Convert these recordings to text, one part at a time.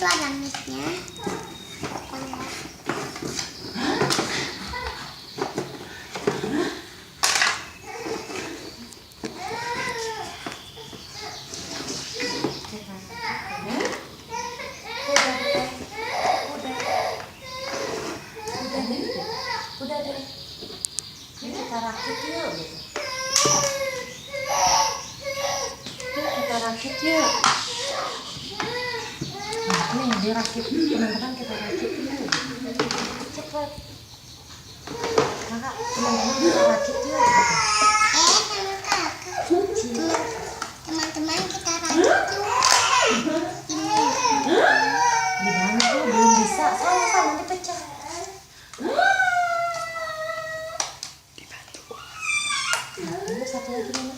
itu ada mixnya. Udah deh, ini kita rakit yuk gitu. Kita rakit yuk. Nah, ini dirakit, teman-teman kita rakit yuk. Cepat. Kakak, teman-teman kita rakit yuk. Sama kakak. Teman-teman kita rakit yuk. Gimana tuh? Belum bisa. Sama-sama nanti pecah. Dibantu. Satu lagi mana?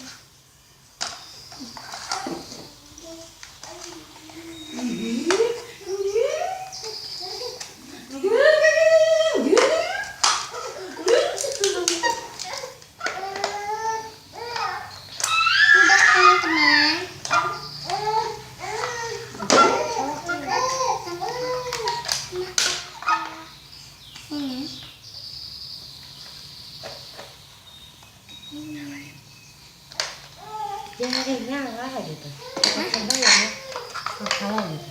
Udah teman-teman. Jangan nyala gitu. Coba ya, salah gitu.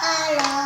Halo.